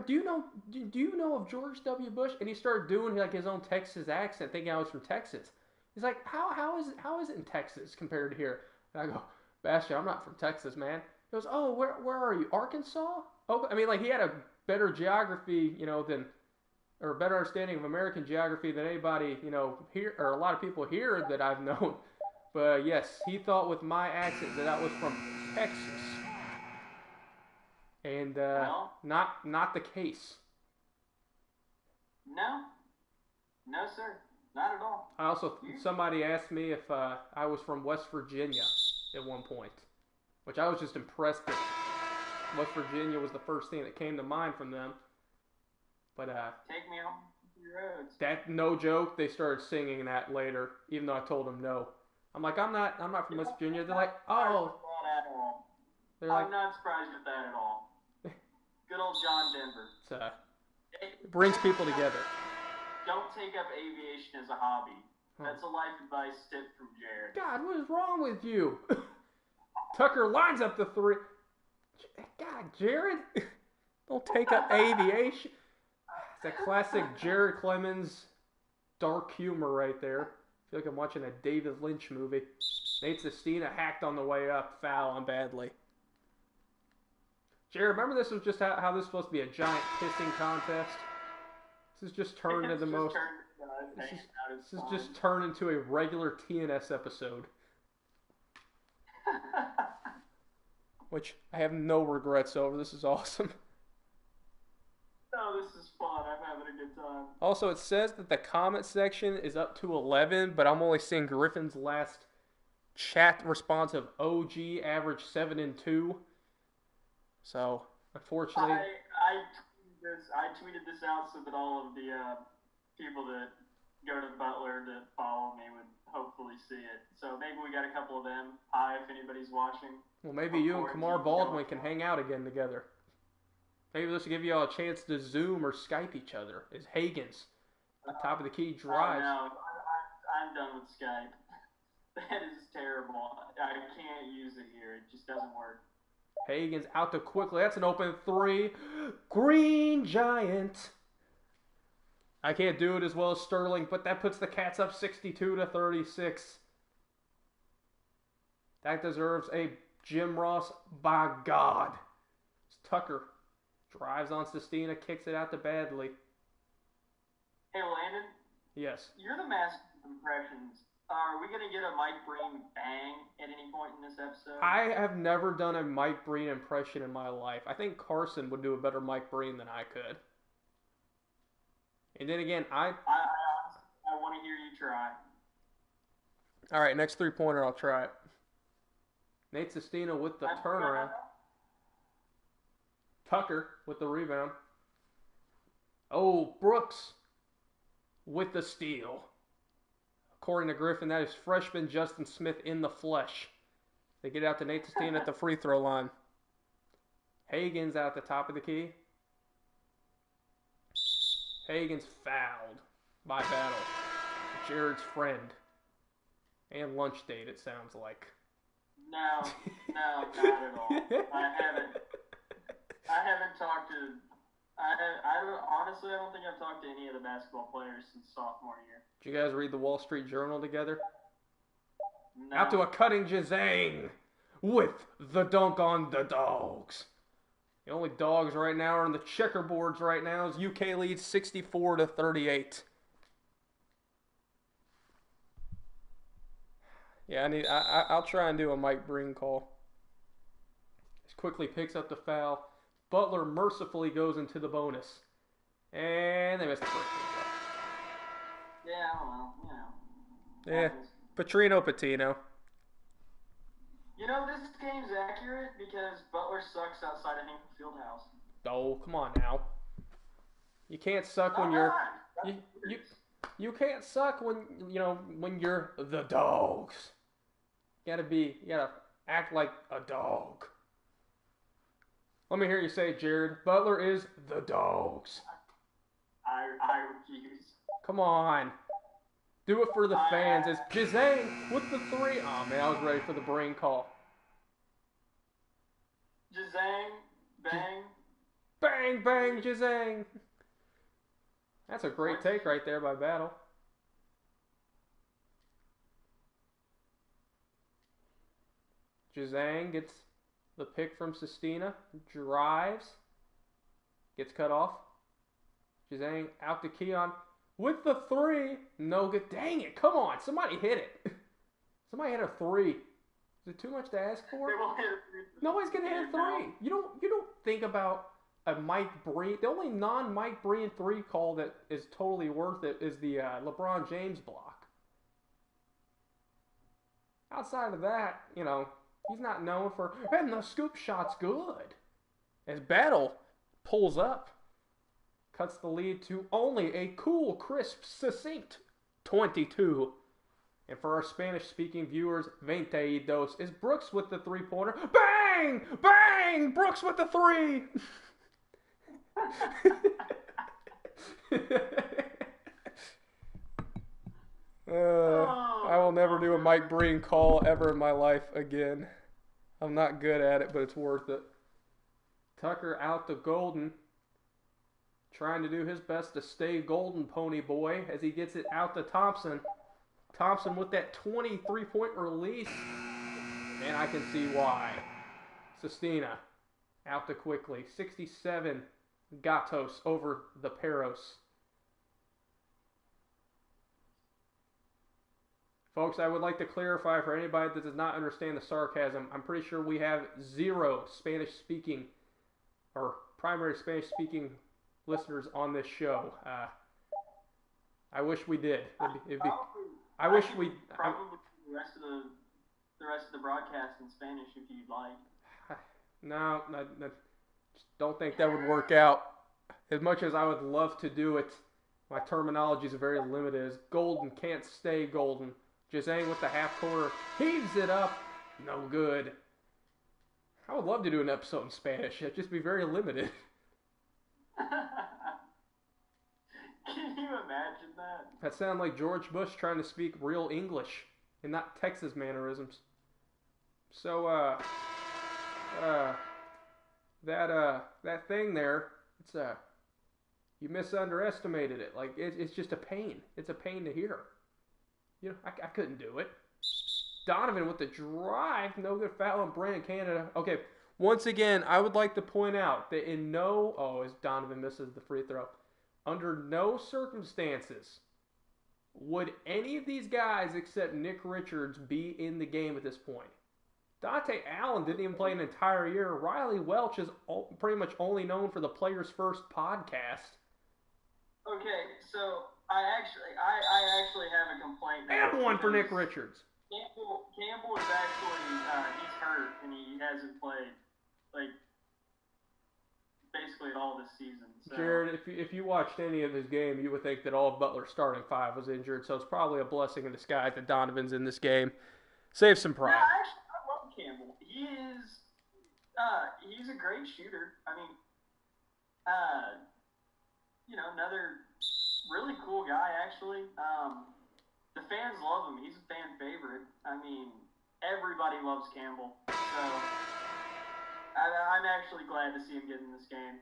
Speaker 1: Do you know of George W. Bush? And he started doing his own Texas accent, thinking I was from Texas. He's like, how is it in Texas compared to here? And I go, Bastian, I'm not from Texas, man. He goes, oh, where are you? Arkansas? Oh, he had a better geography, or a better understanding of American geography than anybody, here, or a lot of people here that I've known. But yes, he thought with my accent that I was from Texas. And not the case.
Speaker 2: No, sir, not at all.
Speaker 1: Somebody asked me if I was from West Virginia at one point, which I was just impressed that West Virginia was the first thing that came to mind from them. But
Speaker 2: take me home, Rhodes.
Speaker 1: That, no joke, they started singing that later, even though I told them no. I'm like, I'm not from West Virginia. They're like, oh. They're like,
Speaker 2: I'm not surprised with that at all. Good old John Denver.
Speaker 1: It brings people together.
Speaker 2: Don't take up aviation as a hobby. That's a life advice tip from Jared.
Speaker 1: God, what is wrong with you? Tucker lines up the three. God, Jared, don't take up aviation. It's a classic Jared Clemens dark humor right there. I feel like I'm watching a David Lynch movie. Nate Sestina hacked on the way up, foul on badly. Jared, remember this was just how this was supposed to be a giant pissing contest? This has just turned into the most... This has just turned into a regular TNS episode. Which I have no regrets over. This is awesome.
Speaker 2: Oh, this is fun. I'm having a good time.
Speaker 1: Also, it says that the comment section is up to 11, but I'm only seeing Griffin's last chat response of OG average 7 and 2. So, unfortunately...
Speaker 2: I tweeted this out so that all of the people that go to Butler to follow me would hopefully see it. So maybe we got a couple of them. Hi, if anybody's watching.
Speaker 1: Well, maybe you and Kamar Baldwin can hang out again together. Maybe this will give you all a chance to Zoom or Skype each other. As Hagens, on top of the key, drives.
Speaker 2: No, I'm done with Skype. That is terrible. I can't use it here. It just doesn't work.
Speaker 1: Hagens out to quickly. That's an open three. Green Giant. I can't do it as well as Sterling, but that puts the Cats up 62-36. That deserves a Jim Ross, by God. It's Tucker. Drives on Sestina, kicks it out to Badley.
Speaker 2: Hey, Landon?
Speaker 1: Yes.
Speaker 2: You're the master of impressions. Are we going to get a Mike Breen bang at any point in this episode?
Speaker 1: I have never done a Mike Breen impression in my life. I think Carson would do a better Mike Breen than I could. And then again, I
Speaker 2: want to hear you try.
Speaker 1: All right, next three-pointer, I'll try it. Nate Sestina with the turnaround. Tucker with the rebound. Oh, Brooks with the steal. According to Griffin, that is freshman Justin Smith in the flesh. They get out to Nate Sestina at the free throw line. Hagens out the top of the key. Hagens fouled by Battle. Jared's friend. And lunch date, it sounds like.
Speaker 2: No, not at all. I haven't talked to... Honestly, I don't think I've talked to any of the basketball players since sophomore year.
Speaker 1: Did you guys read the Wall Street Journal together?
Speaker 2: No.
Speaker 1: Out to a cutting Jazang with the dunk on the Dogs. The only Dogs right now are on the checkerboards right now as UK leads 64-38. Yeah, I'll try and do a Mike Breen call. He quickly picks up the foul. Butler mercifully goes into the bonus. And they missed the first free throw.
Speaker 2: Yeah, well, you know.
Speaker 1: Yeah, Petrino Patino.
Speaker 2: You know, this game's accurate because Butler sucks outside of Hinkle Fieldhouse.
Speaker 1: Oh, come on now. You can't suck when you're... You can't suck when you're the Dogs. You gotta act like a dog. Let me hear you say it, Jared. Butler is the Dogs.
Speaker 2: I refuse.
Speaker 1: Come on. Do it for the fans. It's Jazang with the three. Oh, man, I was ready for the brain call.
Speaker 2: Jazang, bang.
Speaker 1: Bang, bang, Jazang. That's a great take right there by Battle. Jazang gets the pick from Sestina. Drives. Gets cut off. Jazang out to Keon with the three. No good. Dang it. Come on. Somebody hit it. Somebody hit a three. Is it too much to ask for?
Speaker 2: They won't hit a three.
Speaker 1: Nobody's going to hit a three. You don't think about a Mike Breen. The only non-Mike Breen three call that is totally worth it is the LeBron James block. Outside of that, he's not known for, and the scoop shot's good. As Battle pulls up. cuts the lead to only a cool, crisp, succinct 22. And for our Spanish-speaking viewers, 22 is Brooks with the three-pointer. Bang! Bang! Brooks with the three! I will never do a Mike Breen call ever in my life again. I'm not good at it, but it's worth it. Tucker out to Golden. Trying to do his best to stay Golden, Pony Boy, as he gets it out to Thompson. Thompson with that 23-point release. And I can see why. Sestina out to Quickly. 67 Gatos over the Peros. Folks, I would like to clarify for anybody that does not understand the sarcasm, I'm pretty sure we have 0 Spanish-speaking or primary Spanish-speaking listeners on this show. I wish we did.
Speaker 2: I wish we probably the rest of the broadcast in Spanish if you'd like.
Speaker 1: No, just don't think that would work out. As much as I would love to do it, my terminology is very limited. As Golden can't stay Golden. Jazang with the half quarter heaves it up. No good. I would love to do an episode in Spanish. It'd just be very limited.
Speaker 2: Can you imagine that?
Speaker 1: That sounded like George Bush trying to speak real English and not Texas mannerisms. So, that thing there, it's you misunderestimated it. Like, it's just a pain. It's a pain to hear. You know, I couldn't do it. Donovan with the drive, no good foul on Brandon Canada. Okay, once again, I would like to point out that as Donovan misses the free throw, under no circumstances would any of these guys except Nick Richards be in the game at this point. Dante Allen didn't even play an entire year. Riley Welch is pretty much only known for the Players First podcast.
Speaker 2: Okay, so I actually have a complaint.
Speaker 1: And one for Nick Richards.
Speaker 2: Campbell is actually he's hurt and he hasn't played like basically all this season. So.
Speaker 1: Jared, if you watched any of his game, you would think that all of Butler's starting 5 was injured. So it's probably a blessing in disguise that Donovan's in this game. Save some pride.
Speaker 2: Yeah, actually, I love Campbell. He's a great shooter. I mean, another really cool guy actually. The fans love him. He's a fan favorite. I mean, everybody loves Campbell. So I'm actually glad to see him get in this game.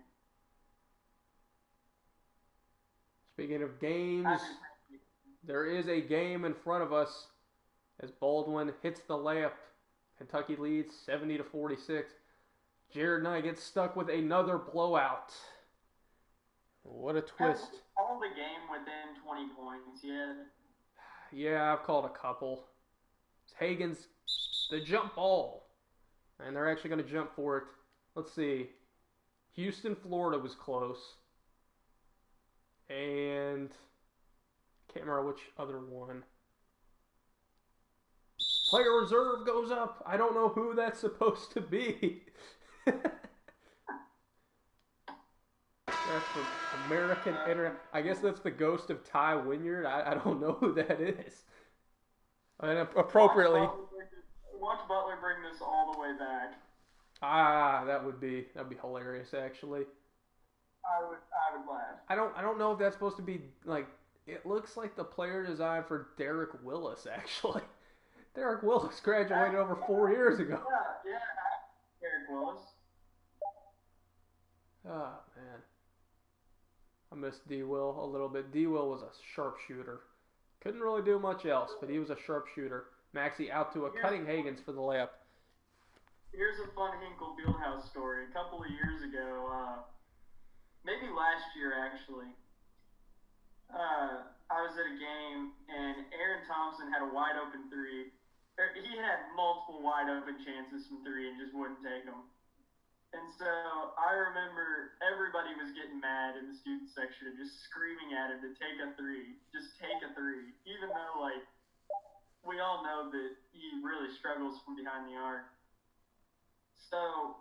Speaker 1: Speaking of games, there is a game in front of us as Baldwin hits the layup. Kentucky leads 70-46. Jared and I get stuck with another blowout. What a twist.
Speaker 2: All the game within 20 points, yeah.
Speaker 1: Yeah, I've called a couple. It's Hagen's the jump ball. And they're actually going to jump for it. Let's see. Houston, Florida was close. And can't remember which other one. Player reserve goes up. I don't know who that's supposed to be. That's from American Internet. I guess that's the ghost of Ty Wynyard. I don't know who that is. And appropriately.
Speaker 2: Watch Butler bring this all the way back.
Speaker 1: That'd be hilarious actually.
Speaker 2: I would laugh.
Speaker 1: I don't know if that's supposed to be like. It looks like the player design for Derek Willis actually. Derek Willis graduated over 4 years ago.
Speaker 2: Yeah, Derek Willis.
Speaker 1: Oh man. I missed D-Will a little bit. D-Will was a sharpshooter. Couldn't really do much else, but he was a sharpshooter. Maxey out to a cutting Hagens for the layup.
Speaker 2: Here's a fun Hinkle Fieldhouse story. A couple of years ago, maybe last year actually, I was at a game and Aaron Thompson had a wide open three. He had multiple wide open chances from three and just wouldn't take them. And so I remember everybody was getting mad in the student section and just screaming at him to take a three. Just take a three. Even though, like, we all know that he really struggles from behind the arc. So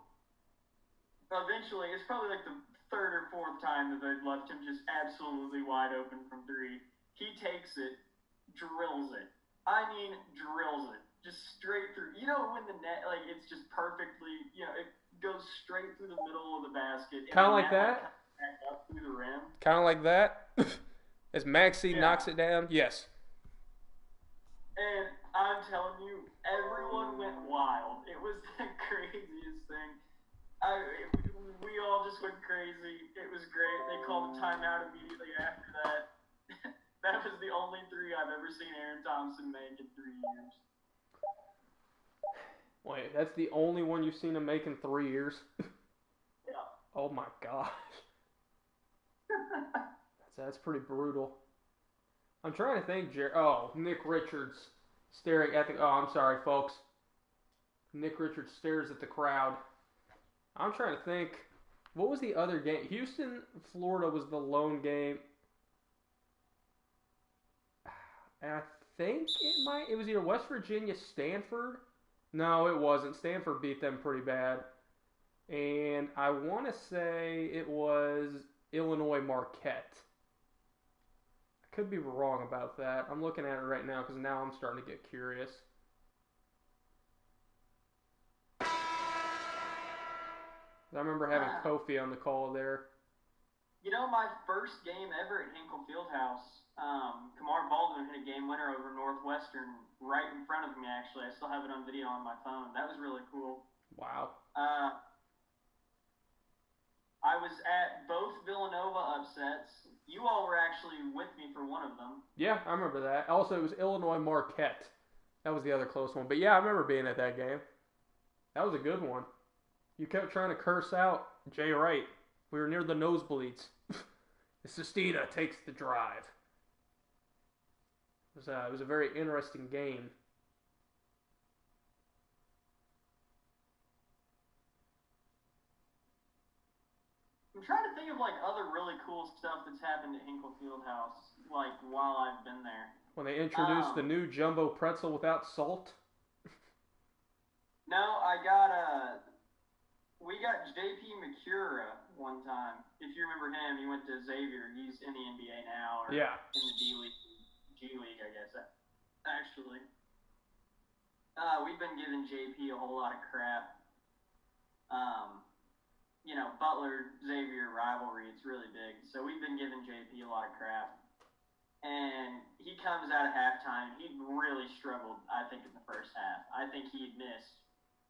Speaker 2: eventually, it's probably like the third or fourth time that they've left him just absolutely wide open from three. He takes it, drills it. I mean, drills it. Just straight through. You know when the net, like, it's just perfectly, it goes straight through the middle of the basket.
Speaker 1: Kind of like that?
Speaker 2: Back up through the rim.
Speaker 1: Kind of like that? As Maxey knocks it down? Yes.
Speaker 2: And I'm telling you, everyone went wild. It was the craziest thing. We all just went crazy. It was great. They called a timeout immediately after that. That was the only three I've ever seen Aaron Thompson make in 3 years.
Speaker 1: Wait, that's the only one you've seen him make in 3 years?
Speaker 2: Yeah.
Speaker 1: Oh my gosh. That's pretty brutal. I'm trying to think, Nick Richards staring at the... Oh, I'm sorry, folks. Nick Richards stares at the crowd. I'm trying to think. What was the other game? Houston, Florida was the lone game. And I think it was either West Virginia, Stanford. No, it wasn't. Stanford beat them pretty bad. And I want to say it was Illinois, Marquette. I could be wrong about that. I'm looking at it right now because now I'm starting to get curious. I remember having Kofi on the call there.
Speaker 2: You know, my first game ever at Hinkle Fieldhouse, Kamar Baldwin hit a game winner over Northwestern right in front of me, actually. I still have it on video on my phone. That was really cool.
Speaker 1: Wow.
Speaker 2: I was at both Villanova upsets. You all were actually with me for one of them.
Speaker 1: Yeah, I remember that. Also, it was Illinois Marquette. That was the other close one. But yeah, I remember being at that game. That was a good one. You kept trying to curse out Jay Wright. We were near the nosebleeds. Sestina takes the drive. It was a very interesting game.
Speaker 2: I'm trying to think of other really cool stuff that's happened at Hinkle Fieldhouse, while I've been there.
Speaker 1: When they introduced the new jumbo pretzel without salt.
Speaker 2: No, we got J.P. McCura one time. If you remember him, he went to Xavier. He's in the NBA now, or in the G League, I guess. Actually, we've been giving J.P. a whole lot of crap. Butler Xavier rivalry, it's really big. So we've been giving JP a lot of crap. And he comes out of halftime. He really struggled, I think, in the first half. I think he'd missed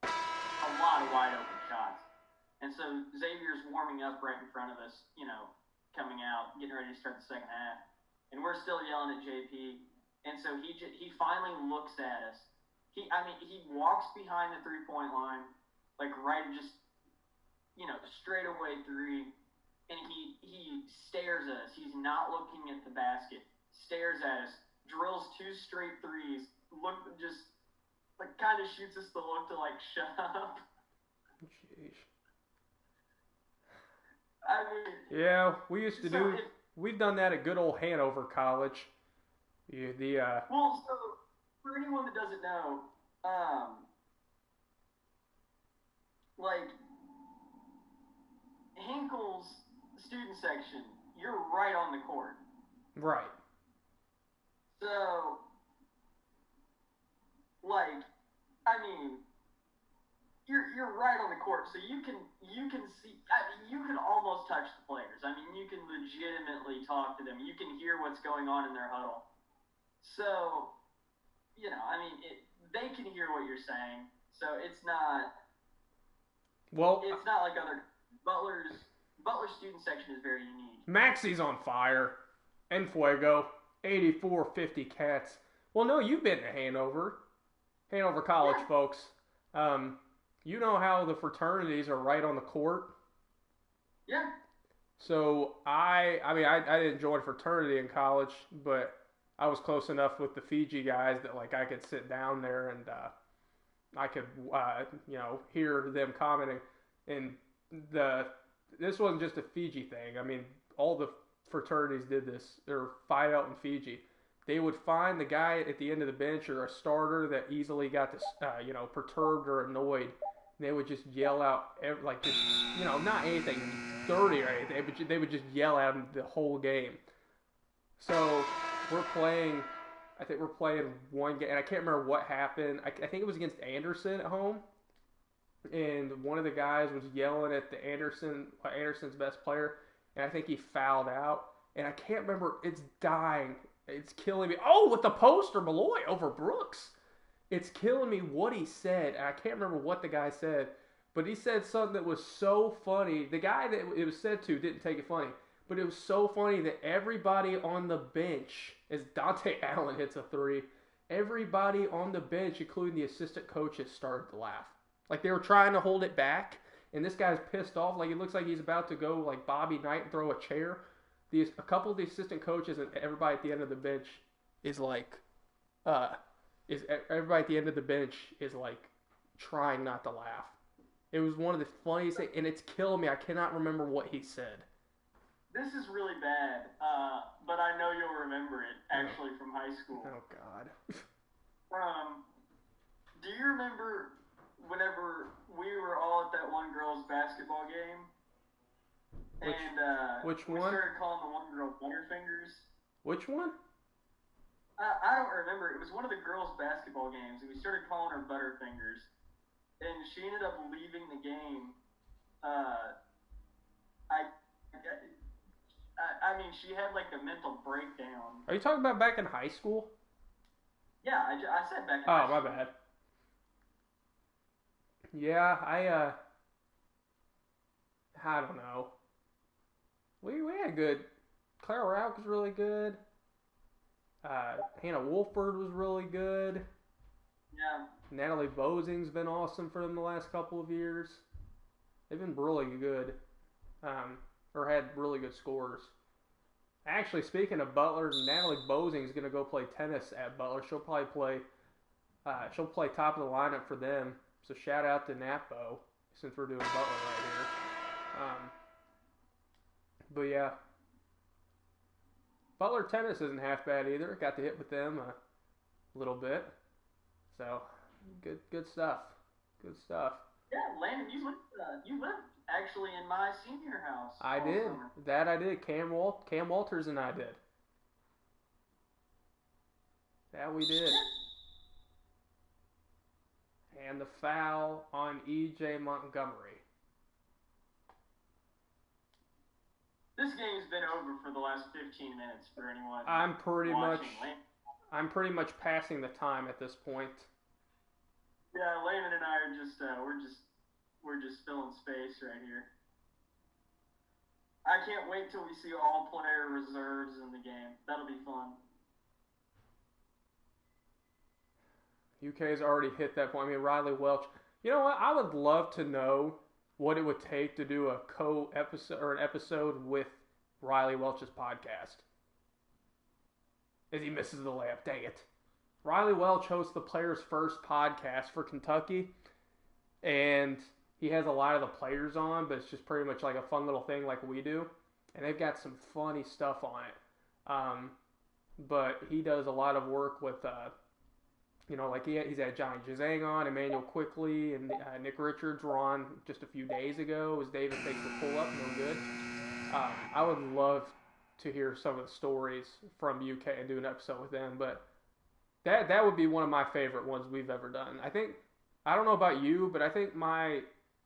Speaker 2: a lot of wide open shots. And so Xavier's warming up right in front of us, coming out, getting ready to start the second half. And we're still yelling at JP. And so he finally looks at us. He walks behind the three-point line, straight away three, and he stares at us. He's not looking at the basket. Stares at us, drills 2 straight threes. Kind of shoots us the look to shut up.
Speaker 1: Jeez.
Speaker 2: Yeah,
Speaker 1: we used to we've done that at good old Hanover College.
Speaker 2: Well, so for anyone that doesn't know, Hinkle's student section, you're right on the court.
Speaker 1: Right.
Speaker 2: So, you're right on the court, so you can see. You can almost touch the players. You can legitimately talk to them. You can hear what's going on in their huddle. So, they can hear what you're saying. So it's not.
Speaker 1: Well,
Speaker 2: it's not like other Butler's student section is very unique.
Speaker 1: Maxey's on fire. En fuego. 84-50 Cats. Well, no, you've been to Hanover College, folks. You know how the fraternities are right on the court?
Speaker 2: Yeah.
Speaker 1: So I didn't join a fraternity in college, but I was close enough with the Fiji guys that I could sit down there and I could hear them commenting. And this wasn't just a Fiji thing. All the fraternities did this. Or Phi Delta in Fiji. They would find the guy at the end of the bench or a starter that easily got perturbed or annoyed. And they would just yell out not anything 30 or anything, but they would just yell at him the whole game. So we're playing. I think we're playing one game, and I can't remember what happened. I think it was against Anderson at home, and one of the guys was yelling at Anderson's best player, and I think he fouled out. And I can't remember. It's dying. It's killing me. Oh, with the poster, Malloy over Brooks. It's killing me what he said. And I can't remember what the guy said, but he said something that was so funny. The guy that it was said to didn't take it funny, but it was so funny that everybody on the bench, as Dante Allen hits a three, everybody on the bench, including the assistant coaches, started to laugh. Like they were trying to hold it back, and this guy's pissed off. Like it looks like he's about to go like Bobby Knight and throw a chair. A couple of the assistant coaches and everybody at the end of the bench is like, everybody at the end of the bench is like trying not to laugh. It was one of the funniest things, and it's killing me. I cannot remember what he said.
Speaker 2: This is really bad, but I know you'll remember it actually from high school.
Speaker 1: Oh God.
Speaker 2: Do you remember whenever we were all at that one girl's basketball game?
Speaker 1: Which
Speaker 2: we
Speaker 1: one?
Speaker 2: We started calling the one girl Butterfingers.
Speaker 1: Which one?
Speaker 2: I don't remember. It was one of the girls' basketball games, and we started calling her Butterfingers. And she ended up leaving the game. I mean, she had like a mental breakdown.
Speaker 1: Are you talking about back in high school?
Speaker 2: Yeah, I said back in high school.
Speaker 1: Oh, my bad. Yeah, I don't know. We had good. Clara Rauch was really good. Hannah Wolford was really good.
Speaker 2: Yeah.
Speaker 1: Natalie Bozing's been awesome for them the last couple of years. They've been really good. Or had really good scores. Actually, speaking of Butler, Natalie Bozing's going to go play tennis at Butler. She'll probably play. She'll play top of the lineup for them. So shout out to Napo since we're doing Butler right here. But yeah, Butler tennis isn't half bad either. Got to hit with them a little bit. So good stuff. Good stuff.
Speaker 2: Yeah, Landon, you lived actually in my senior house.
Speaker 1: I did.
Speaker 2: Summer.
Speaker 1: That I did. Cam Walters and I did. That we did. And the foul on E.J. Montgomery.
Speaker 2: This game's been over for the last 15 minutes for anyone.
Speaker 1: I'm pretty
Speaker 2: watching.
Speaker 1: much passing the time at this point.
Speaker 2: Yeah, Landon and I are we're just filling space right here. I can't wait till we see all player reserves in the game. That'll be fun.
Speaker 1: UK's already hit that point. I mean, Riley Welch. You know what? I would love to know what it would take to do a co-episode or an episode with Riley Welch's podcast. As he misses the layup. Dang it. Riley Welch hosts the Players First podcast for Kentucky. And he has a lot of the players on, but it's just pretty much like a fun little thing like we do. And they've got some funny stuff on it. But he does a lot of work with... like he's had Johnny Jazang on, Emmanuel Quickly, and Nick Richards were on just a few days ago as David takes the pull-up, no good. I would love to hear some of the stories from UK and do an episode with them, but that would be one of my favorite ones we've ever done. I don't know about you, but I think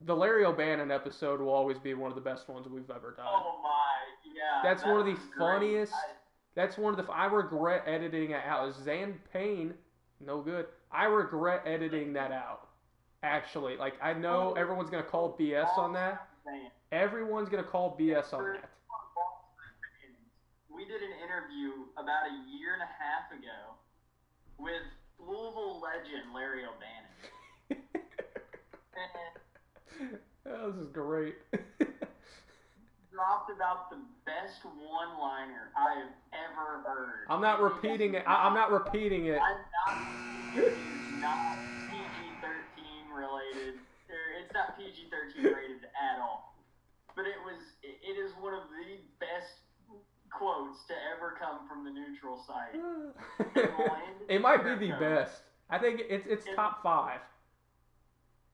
Speaker 1: the Larry O'Bannon episode will always be one of the best ones we've ever done.
Speaker 2: Oh my, yeah.
Speaker 1: That's one of the funniest. That's one of the. I regret editing it out. Zan Payne. No good. I regret editing that out. Actually, I know everyone's going to call BS on that. Everyone's going to call BS on that.
Speaker 2: We did an interview about a year and a half ago with Louisville legend Larry O'Bannon.
Speaker 1: Oh, this is great.
Speaker 2: Dropped about the best one-liner I have ever heard.
Speaker 1: I'm not repeating it. I'm not repeating it.
Speaker 2: It is not PG-13 related. It's not PG-13 rated at all. But it is one of the best quotes to ever come from the neutral site.
Speaker 1: It might be the best. I think it's top 5.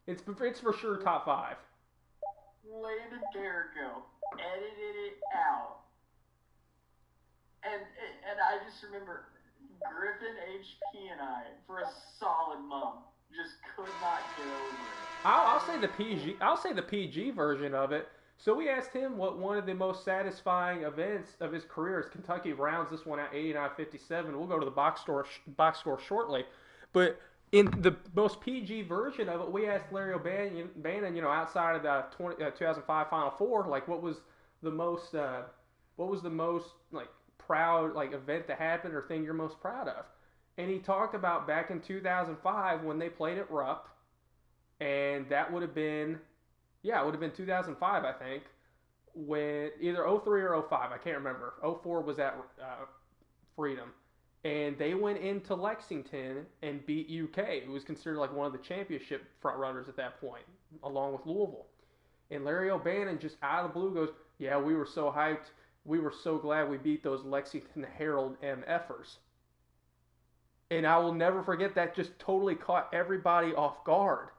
Speaker 1: It's for sure top 5.
Speaker 2: Landon Carrico edited it out. And I just remember Griffin, HP, and I, for a solid month, just could not get over it.
Speaker 1: I'll say the PG. I'll say the PG version of it. So we asked him what one of the most satisfying events of his career is. Kentucky rounds this one out 89-57. We'll go to the box score shortly, but in the most PG version of it, we asked Larry O'Bannon, outside of the 2005 Final Four, like what was the most like proud like event that happened or thing you're most proud of, and he talked about back in 2005 when they played at Rupp, and that would have been. Yeah, it would have been 2005, I think, when either 03 or 05, I can't remember. 04 was at Freedom. And they went into Lexington and beat UK, who was considered like one of the championship front runners at that point, along with Louisville. And Larry O'Bannon just out of the blue goes, yeah, we were so hyped. We were so glad we beat those Lexington Herald MFers. And I will never forget that, just totally caught everybody off guard.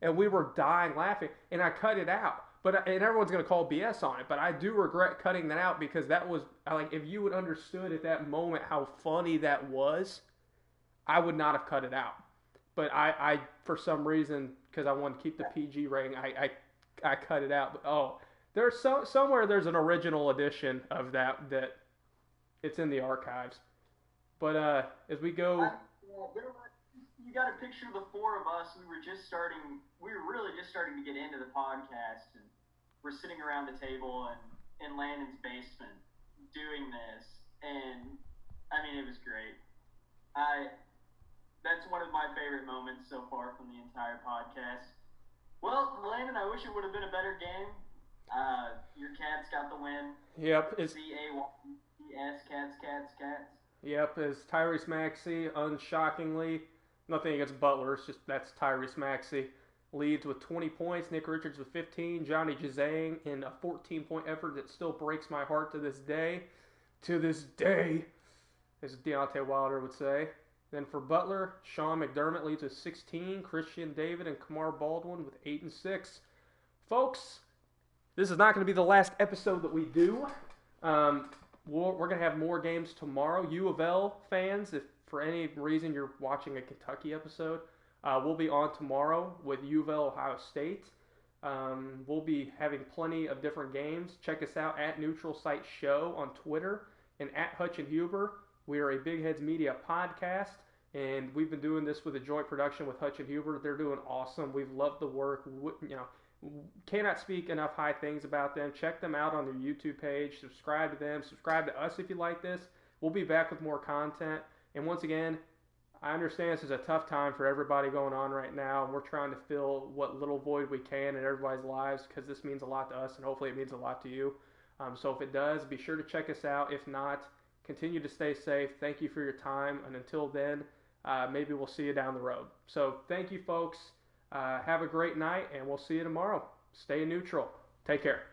Speaker 1: And we were dying laughing, and I cut it out. And everyone's going to call BS on it, but I do regret cutting that out because that was, like, if you had understood at that moment how funny that was, I would not have cut it out. But I for some reason, because I wanted to keep the PG rating, I cut it out. But, there's somewhere there's an original edition of that it's in the archives. But as we go...
Speaker 2: You got to picture the four of us. We were really just starting to get into the podcast, and we're sitting around the table in Landon's basement doing this, and I mean, it was great. That's one of my favorite moments so far from the entire podcast. Well, Landon, I wish it would have been a better game. Your Cats got the win.
Speaker 1: Yep.
Speaker 2: C-A-Y-E-S, Cats.
Speaker 1: Yep, as Tyrese Maxey, unshockingly, nothing against Butler, it's just that's Tyrese Maxey. Leads with 20 points, Nick Richards with 15, Johnny Juzang in a 14-point effort that still breaks my heart to this day. To this day, as Deontay Wilder would say. Then for Butler, Sean McDermott leads with 16, Christian David and Kamar Baldwin with 8 and 6. Folks, this is not going to be the last episode that we do. We're going to have more games tomorrow. U of L fans, if for any reason you're watching a Kentucky episode, we'll be on tomorrow with U of L Ohio State. We'll be having plenty of different games. Check us out at Neutral Site Show on Twitter and at Hutch and Huber. We are a Big Heads Media podcast, and we've been doing this with a joint production with Hutch and Huber. They're doing awesome. We've loved the work. Cannot speak enough high things about them. Check them out on their YouTube page. Subscribe to them. Subscribe to us if you like this. We'll be back with more content. And once again, I understand this is a tough time for everybody going on right now, and we're trying to fill what little void we can in everybody's lives because this means a lot to us, and hopefully it means a lot to you. So if it does, be sure to check us out. If not, continue to stay safe. Thank you for your time, and until then, maybe we'll see you down the road. So thank you, folks. Have a great night, and we'll see you tomorrow. Stay neutral. Take care.